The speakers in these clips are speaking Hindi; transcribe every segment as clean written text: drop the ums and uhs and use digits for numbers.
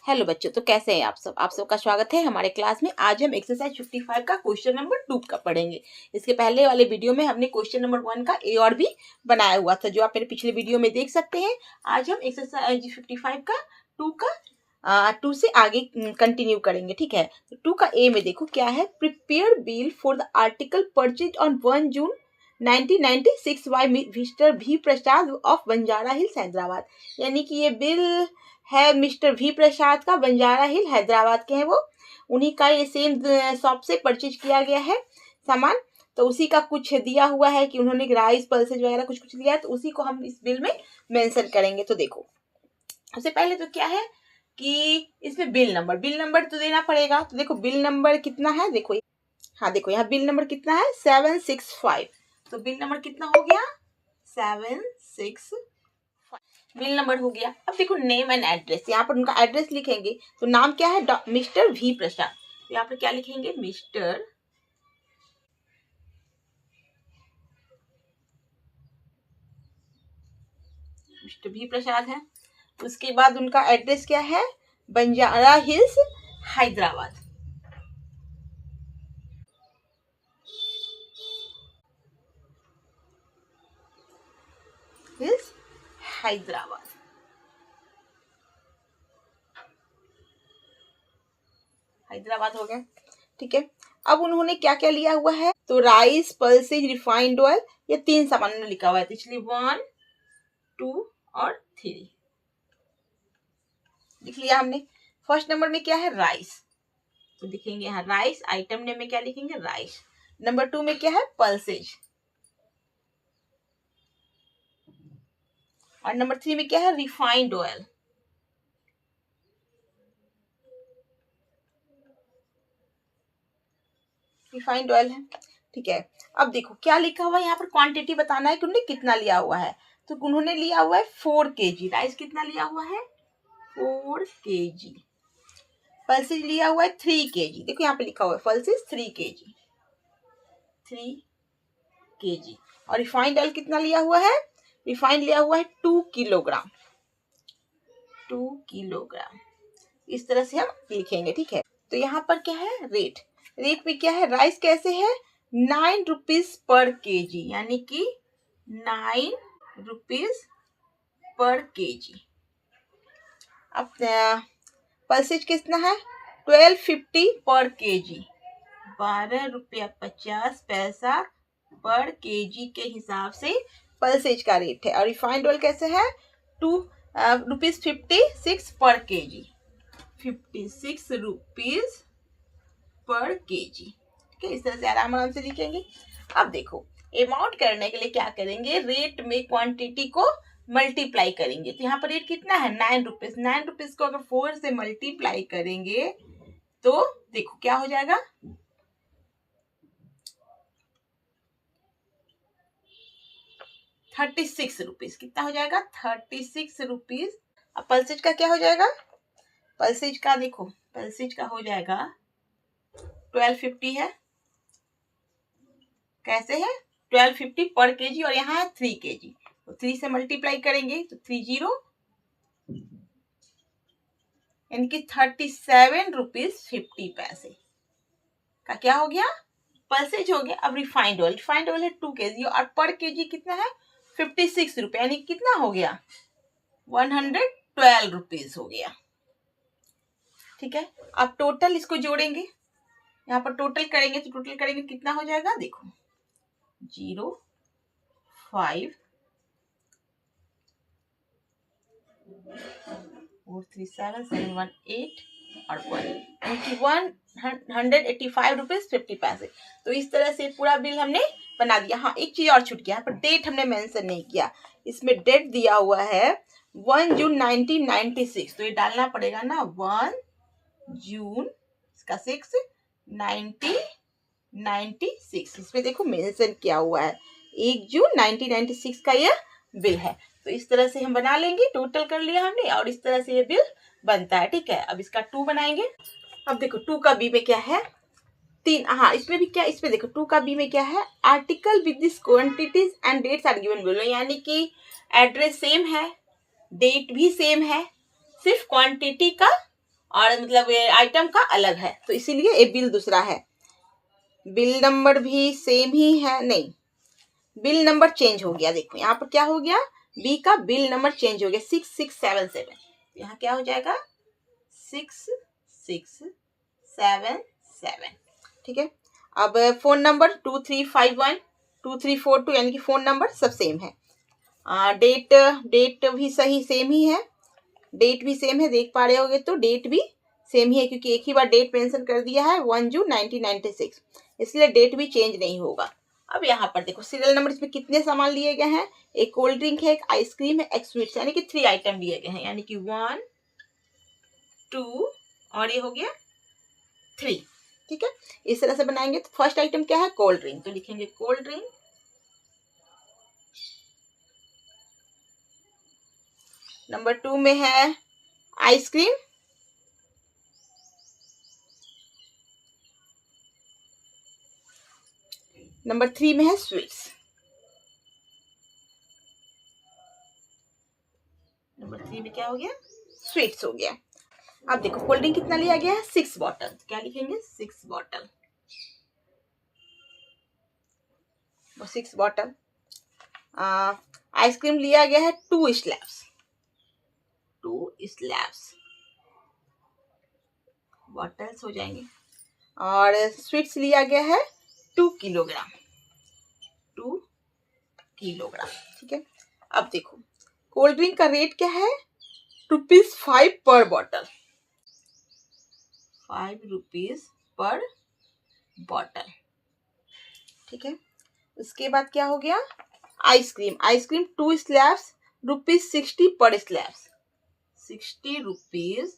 हेलो बच्चों, तो कैसे हैं आप सबका स्वागत है हमारे क्लास में। आज हम एक्सरसाइज 55 का क्वेश्चन नंबर 2 का पढ़ेंगे। इसके पहले वाले वीडियो में हमने क्वेश्चन नंबर 1 का ए और बी बनाया हुआ था, जो आप मेरे पिछले वीडियो में देख सकते हैं। आज हम एक्सरसाइज 55 का 2 से आगे कंटिन्यू करेंगे, ठीक है। तो 2 का ए में देखो क्या है। Prepare bill for the article purchase on 1 June 1996 by mister V Prasad of Banjara Hills Hyderabad. यानी कि ये बिल है मिस्टर वी प्रसाद का, बंजारा हिल हैदराबाद के हैं वो। उन्हीं का ये सेम शॉप से परचेज किया गया है सामान। तो उसी का कुछ दिया हुआ है कि उन्होंने राइस पल्सेज वगैरह कुछ कुछ लिया है, तो उसी को हम इस बिल में मेंशन करेंगे। तो देखो सबसे पहले तो क्या है कि इसमें बिल नंबर तो देना पड़ेगा। तो देखो बिल नंबर कितना है, देखो हाँ देखो यहाँ बिल नंबर कितना है 765। तो बिल नंबर कितना हो गया 765, बिल नंबर हो गया। अब देखो नेम एंड एड्रेस, यहाँ पर उनका एड्रेस लिखेंगे। तो नाम क्या है मिस्टर वी प्रसाद। तो यहाँ पर क्या लिखेंगे मिस्टर वी प्रसाद है। उसके बाद उनका एड्रेस क्या है बंजारा हिल्स हैदराबाद। हिल्स हैदराबाद, हैदराबाद हो गया, ठीक है। अब उन्होंने क्या क्या लिया हुआ है, तो राइस पल्सेज रिफाइंड ऑयल, ये 3 सामान में लिखा हुआ है। तो इसलिए 1 2 और 3 लिख लिया हमने। फर्स्ट नंबर में क्या है राइस, तो लिखेंगे यहाँ राइस। आइटम नेम में क्या लिखेंगे राइस। नंबर 2 में क्या है पल्सेज, और नंबर 3 में क्या है रिफाइंड ऑयल। रिफाइंड ऑयल है, ठीक है। अब देखो क्या लिखा हुआ है यहाँ पर, क्वांटिटी बताना है कि उन्होंने कितना लिया हुआ है। तो उन्होंने लिया हुआ है 4 kg राइस। कितना लिया हुआ है 4 kg। पल्सेज लिया हुआ है 3 kg। देखो यहाँ पे लिखा हुआ है पल्सेज 3 kg, 3 kg। और रिफाइंड ऑयल कितना लिया हुआ है, रिफाइंड लिया हुआ है 2 किलोग्राम, 2 किलोग्राम। इस तरह से हम लिखेंगे, ठीक है। तो यहाँ पर क्या है रेट, रेट में क्या है राइस कैसे है 9 रुपीज पर केजी, यानी कि 9 रुपीज पर केजी। अब पल्सेज कितना है 1250 पर केजी, 12 रुपया 50 पैसा पर केजी के हिसाब से पल्सेज का रेट है। और रिफाइंड ऑयल कैसे है 2 रुपीज 56 पर केजी, 56 रुपीज पर केजी, ठीक है। इस तरह से आराम से लिखेंगे। अब देखो अमाउंट करने के लिए क्या करेंगे, रेट में क्वांटिटी को मल्टीप्लाई करेंगे। तो यहाँ पर रेट कितना है 9 रुपीज। 9 रुपीज को अगर 4 से मल्टीप्लाई करेंगे तो देखो क्या हो जाएगा 36 रुपीज। कितना हो जाएगा 36 रुपीज। अब पल्सेज का क्या हो जाएगा, पल्सेज का देखो पल्सेज का हो जाएगा 1250 है, कैसे है 1250 पर केजी, और यहाँ है 3 kg। तो 3 से मल्टीप्लाई करेंगे तो 30, यानी कि 37 रुपीज 50 पैसे का क्या हो गया पल्सेज हो गया। अब रिफाइंड ऑयल, रिफाइंड ऑयल है 2 kg और पर केजी कितना है 56 रुपये, यानी कितना हो गया 112 रुपीज हो गया, ठीक है। अब टोटल इसको जोड़ेंगे, यहाँ पर टोटल करेंगे तो टोटल करेंगे कितना हो जाएगा देखो 0 5 4 3 7 7 1 8 और 185 रुपीज 50 पैसे। तो इस तरह से पूरा बिल हमने बना दिया। हाँ एक चीज और छूट गया, यहाँ पर डेट हमने मेंशन नहीं किया। इसमें डेट दिया हुआ है 1 जून 1996, तो ये डालना पड़ेगा ना 1 जून इसका 6 1996। इसमें देखो मेंशन किया हुआ है 1 जून 1996 का ये बिल है। तो इस तरह से हम बना लेंगे, टोटल कर लिया हमने और इस तरह से ये बिल बनता है, ठीक है। अब इसका 2 बनाएंगे। अब देखो 2 का बी में क्या है 3, हाँ इसमें भी क्या, इसमें देखो 2 का बी में क्या है article with this quantities and dates are given below, यानी कि एड्रेस सेम है, डेट भी सेम है, सिर्फ क्वांटिटी का और मतलब ये आइटम का अलग है, तो इसीलिए ये बिल दूसरा है। बिल नंबर भी सेम ही है, नहीं, बिल नंबर चेंज हो गया। देखो यहाँ पर क्या हो गया, बी का बिल नंबर चेंज हो गया 6677। यहाँ क्या हो जाएगा 6677। ठीक है। अब फोन नंबर 23512342 यानी कि फोन नंबर सब सेम है। डेट डेट भी सही सेम ही है, डेट भी सेम है, देख पा रहे होगे तो डेट भी सेम ही है, क्योंकि एक ही बार डेट मेंशन कर दिया है 1 जून 1996, इसलिए डेट भी चेंज नहीं होगा। अब यहाँ पर देखो सीरियल नंबर, इसमें कितने सामान लिए गए हैं, एक कोल्ड ड्रिंक है, एक आइसक्रीम है, एक स्वीट्स, यानी कि 3 आइटम लिए गए हैं, यानी कि 1 2 और ये हो गया 3। ठीक है, इस तरह से बनाएंगे। तो फर्स्ट आइटम क्या है, कोल्ड ड्रिंक, तो लिखेंगे कोल्ड ड्रिंक। नंबर 2 में है आइसक्रीम, नंबर 3 में है स्वीट्स, नंबर 3 में क्या हो गया, स्वीट्स हो गया। अब देखो कोल्ड ड्रिंक कितना लिया गया है, 6 बॉटल, क्या लिखेंगे 6 बॉटल, 6 बॉटल। आइसक्रीम लिया गया है 2 स्लैब्स, 2 स्लैब्स बॉटल्स हो जाएंगे। और स्वीट्स लिया गया है 2 किलोग्राम, 2 किलोग्राम। ठीक है। अब देखो कोल्ड ड्रिंक का रेट क्या है, ₹5 पर बॉटल, 5 रुपीज पर बॉटल। ठीक है। उसके बाद क्या हो गया, आइसक्रीम, आइसक्रीम 2 स्लैब्स, ₹60 पर स्लैब्स, 60 रुपीज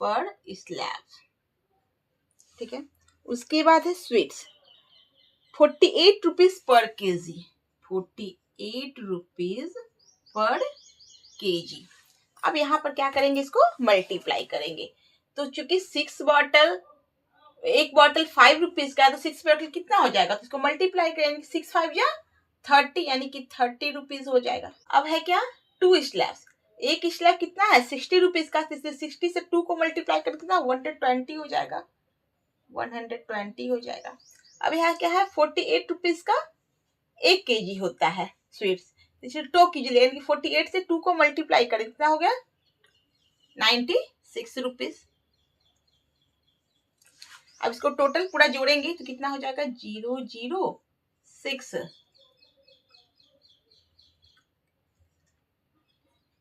पर स्लैब। ठीक है। उसके बाद है sweets, 48 rupees per KG, 48 rupees per KG. अब यहाँ पर क्या करेंगे, इसको मल्टीप्लाई करेंगे। तो चूंकि 6 बॉटल, एक बॉटल 5 रुपीज का है, तो 6 बॉटल कितना हो जाएगा, तो इसको मल्टीप्लाई करेंगे, 6 5 या 30, यानी कि 30 रुपीज हो जाएगा। अब है क्या 2 स्लैब्स, एक स्लैब कितना है 60 रुपीज का, 60 से 2 को मल्टीप्लाई करके कितना 120 हो जाएगा, 120 हो जाएगा। अब यहाँ क्या है 48 रुपीज का 1 केजी होता है स्वीट्स, इसे 2 केजी यानी कि 48 से 2 को मल्टीप्लाई करें कितना हो गया 96 रुपीज। अब इसको टोटल पूरा जोड़ेंगे तो कितना हो जाएगा 006,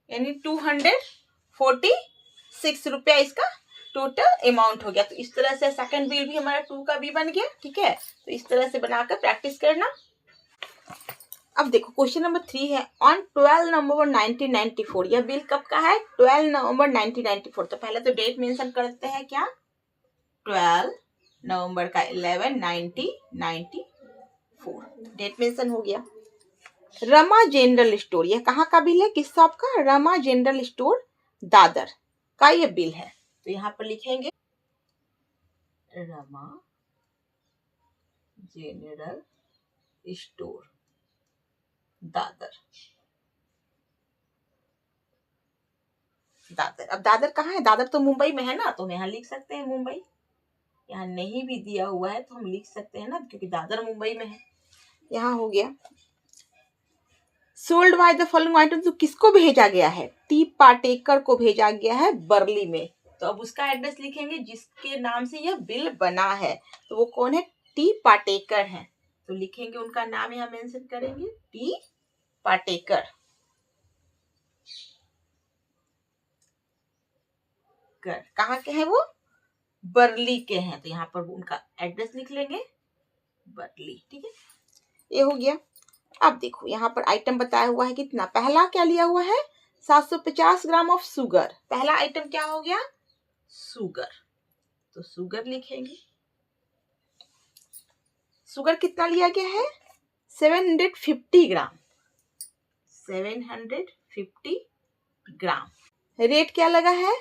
यानी 246 रुपया इसका टोटल अमाउंट हो गया। तो इस तरह से सेकंड बिल भी हमारा 2 का भी बन गया। ठीक है, तो इस तरह से बनाकर प्रैक्टिस करना। अब देखो क्वेश्चन नंबर 3 है, ऑन 12 नवंबर 1994, यह बिल कब का है 12 नवंबर 1994। तो पहले तो डेट मेंशन करते हैं, क्या 12 नवंबर का 11 1994 डेट मेंशन हो गया। रमा जनरल स्टोर, यह कहाँ का बिल है, किस शॉप का, रमा जनरल स्टोर दादर का ये बिल है। तो यहाँ पर लिखेंगे रमा जनरल स्टोर दादर, दादर। अब दादर कहाँ है, दादर तो मुंबई में है ना, तो हम यहाँ लिख सकते हैं मुंबई। यहाँ नहीं भी दिया हुआ है तो हम लिख सकते हैं ना, क्योंकि दादर मुंबई में है। यहाँ हो गया sold by the following item, तो किसको भेजा गया है, टी पाटेकर को भेजा गया है बर्ली में। तो अब उसका एड्रेस लिखेंगे जिसके नाम से यह बिल बना है, तो वो कौन है, टी पाटेकर है। तो लिखेंगे उनका नाम यहाँ मेंशन करेंगे, टी पाटेकर। कहाँ के हैं वो, बर्ली के हैं, तो यहाँ पर उनका एड्रेस लिख लेंगे बर्ली। ठीक है, ये हो गया। अब देखो यहाँ पर आइटम बताया हुआ है कितना, पहला क्या लिया हुआ है 750 ग्राम ऑफ शुगर, पहला आइटम क्या हो गया शुगर, तो शुगर लिखेंगे। शुगर कितना लिया गया है 750 ग्राम, 750 ग्राम। रेट क्या लगा है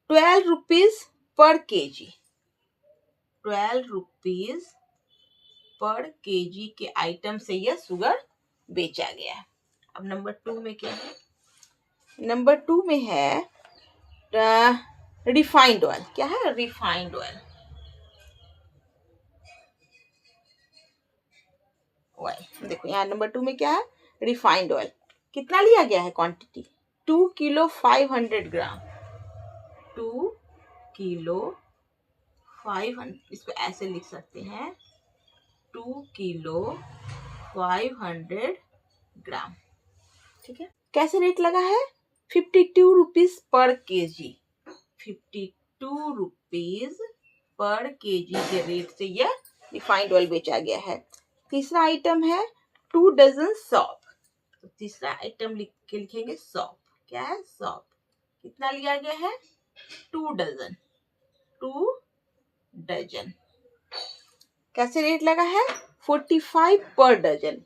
12 rupees per KG, 12 rupees per KG के आइटम से यह शुगर बेचा गया है। अब नंबर 2 में क्या है, नंबर 2 में है रिफाइंड ऑयल, क्या है? Refined oil. ऑयल देखो यहाँ नंबर 2 में क्या है? Refined oil. कितना लिया गया है क्वांटिटी? 2 किलो 500 ग्राम। 2 किलो 500, इसको ऐसे लिख सकते हैं 2 किलो 500 ग्राम। ठीक है, कैसे रेट लगा है? 52 rupees per KG. 52 rupees per KG के रेट से यह रिफाइंड ऑयल बेचा गया है। तीसरा आइटम है 2 डजन सौंफ। तो तीसरा आइटम लिखेंगे सौंफ। क्या है? सौंफ। कितना लिया गया है? 2 डजन। 2 डजन। कैसे रेट लगा है? 45 पर डजन।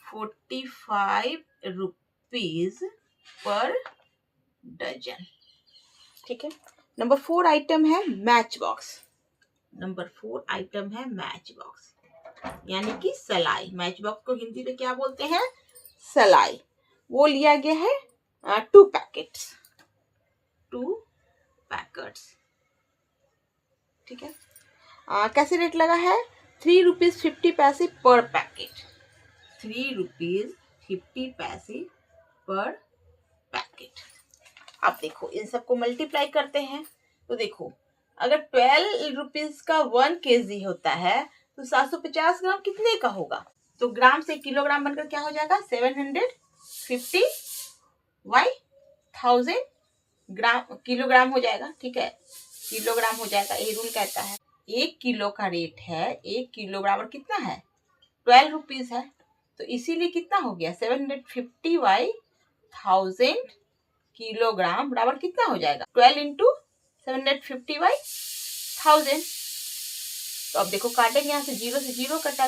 45 rupees per dozen. ठीक है, नंबर 4 आइटम है मैच बॉक्स। नंबर 4 आइटम है मैच बॉक्स, यानी कि सलाई। मैच बॉक्स को हिंदी में क्या बोलते हैं? सलाई। वो लिया गया है 2 पैकेट्स। 2 पैकेट्स। ठीक है, कैसे रेट लगा है? 3 रुपीज 50 पैसे पर पैकेट। 3 रुपीज 50 पैसे पर पैकेट। अब देखो इन सबको मल्टीप्लाई करते हैं तो देखो अगर 12 रुपीज का 1 केजी होता है तो 750 ग्राम कितने का होगा? तो ग्राम से किलोग्राम बनकर क्या हो जाएगा? 750 बाई 1000 ग्राम किलोग्राम हो जाएगा। ठीक है, किलोग्राम हो जाएगा। ये रूल कहता है 1 किलो का रेट है 1 किलो बराबर कितना है? 12 रुपीज है। तो इसीलिए कितना हो गया? 750 बाई 1000 किलोग्राम बराबर कितना हो जाएगा? 12 इंटू 750 बाई 1000। तो अब देखो काटेंगे, यहाँ से 0 से 0 कटा।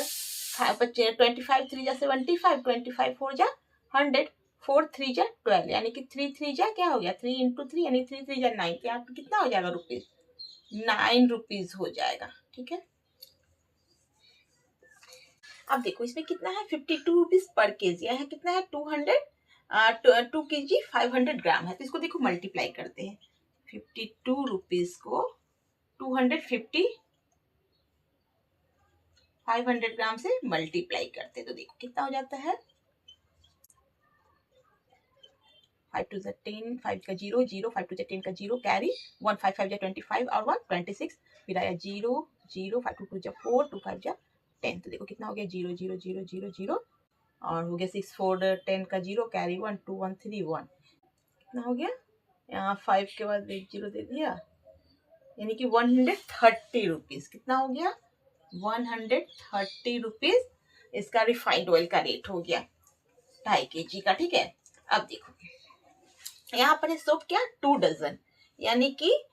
25 3 जा 75, 25 4 जा 100, 4 3 जा 12, यानी कि 3 3 जा क्या हो गया? 3 इंटू 3 यानी 3 3 जा 9। तो यहाँ पे कितना हो जाएगा रुपीज? 9 रुपीज हो जाएगा। ठीक है, अब देखो इसमें कितना है? 52 रुपीज पर केजी है। कितना है? 2 केजी 500 ग्राम है। तो इसको देखो मल्टीप्लाई करते हैं। 52 रुपीज को 250 500 ग्राम से मल्टीप्लाई करते हैं तो देखो कितना हो जाता है? 5 2 10, 5 का 0 0, 5 2 10 का 0 कैरी 1, 5 5 25 और 1 26, फिर आया 0 0, 5 2 2 4, 2 5 10। तो देखो कितना हो गया? 0 0 0 0 0 और हो गया 6 4 10 का 0 कैरी 1 2 1 3 1। कितना हो गया? यहाँ 5 के बाद एक 0 दे दिया, यानी कि 130 रुपीज। कितना हो गया? 130 रुपीज इसका रिफाइंड ऑयल का रेट हो गया 2.5 kg का। ठीक है, अब देखो यहाँ पर सोप क्या? 2 डजन, यानी कि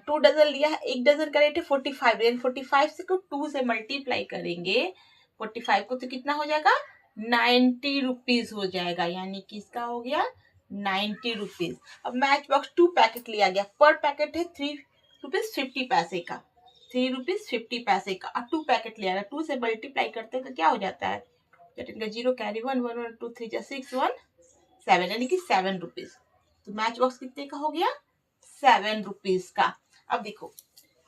2 डजन लिया है। 1 डजन का रेट है 45, 45 से को 2 से मल्टीप्लाई करेंगे 45 को तो कितना हो जाएगा? 90 रुपीज हो जाएगा, यानी कि इसका हो गया 90 रुपीज। अब मैच बॉक्स 2 पैकेट लिया गया, पर पैकेट है 3 रुपीज 50 पैसे का। 3 रुपीज 50 पैसे का और 2 पैकेट लिया गया। 2 से मल्टीप्लाई करते हैं तो क्या हो जाता है? 0 कैरी 1 1 1 2 3 6 1 7, यानी कि 7 रुपीज। तो मैच बॉक्स कितने का हो गया? 7 रुपीज का। अब देखो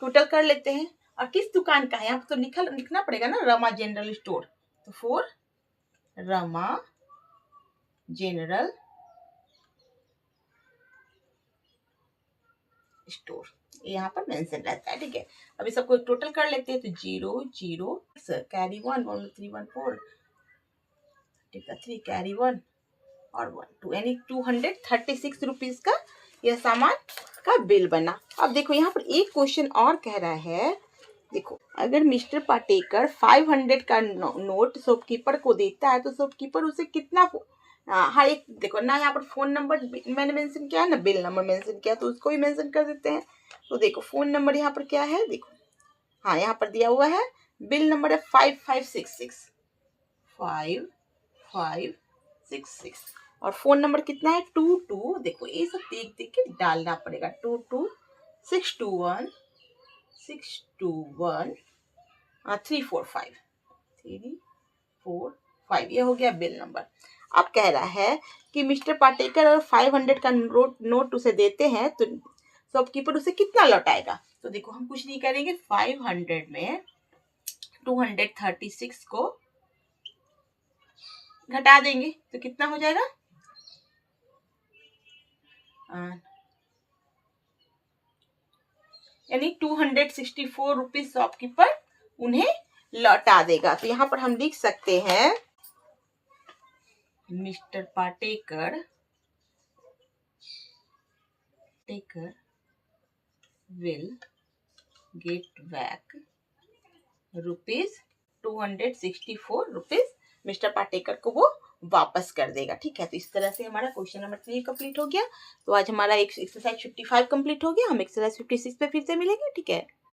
टोटल कर लेते हैं और किस दुकान का है यहाँ तो लिखना पड़ेगा ना, रमा जनरल स्टोर। तो 4 रमा जनरल स्टोर यहाँ पर मेंशन रहता है। ठीक है, अभी सबको टोटल कर लेते हैं तो 0 0 कैरी 1 1 3 1 4, ठीक है 3 कैरी 1 और 1 2, यानी 236 रुपीज का यह सामान का बिल बना। अब देखो यहाँ पर एक क्वेश्चन और कह रहा है, देखो अगर मिस्टर पाटेकर 500 का नोट शॉपकीपर को देता है तो शॉपकीपर उसे कितना हर एक, देखो ना यहाँ पर फोन नंबर मैंने मेंशन किया है ना, बिल नंबर मेंशन किया, तो उसको भी मेंशन कर देते हैं। तो देखो फोन नंबर यहाँ पर क्या है? देखो हाँ यहाँ पर दिया हुआ है, बिल नंबर है 5566 5566 और फोन नंबर कितना है? 22, देखो ये सब देख देख के डालना पड़ेगा। 22621 621 345 345, ये हो गया बिल नंबर। अब कह रहा है कि मिस्टर पाटेकर और 500 का नोट उसे देते हैं तो शॉपकीपर उसे कितना लौटाएगा। तो देखो हम कुछ नहीं करेंगे, 500 में 236 को घटा देंगे तो कितना हो जाएगा, यानी 264 रुपीज शॉपकीपर उन्हें लौटा देगा। तो यहाँ पर हम लिख सकते हैं mister Patekar will get back rupees 264 rupees mister Patekar को वो वापस कर देगा। ठीक है, तो इस तरह से हमारा क्वेश्चन नंबर 3 कंप्लीट हो गया। तो आज हमारा एक्सरसाइज 55 कंप्लीट हो गया। हम एक्सरसाइज 56 पे फिर से मिलेंगे। ठीक है।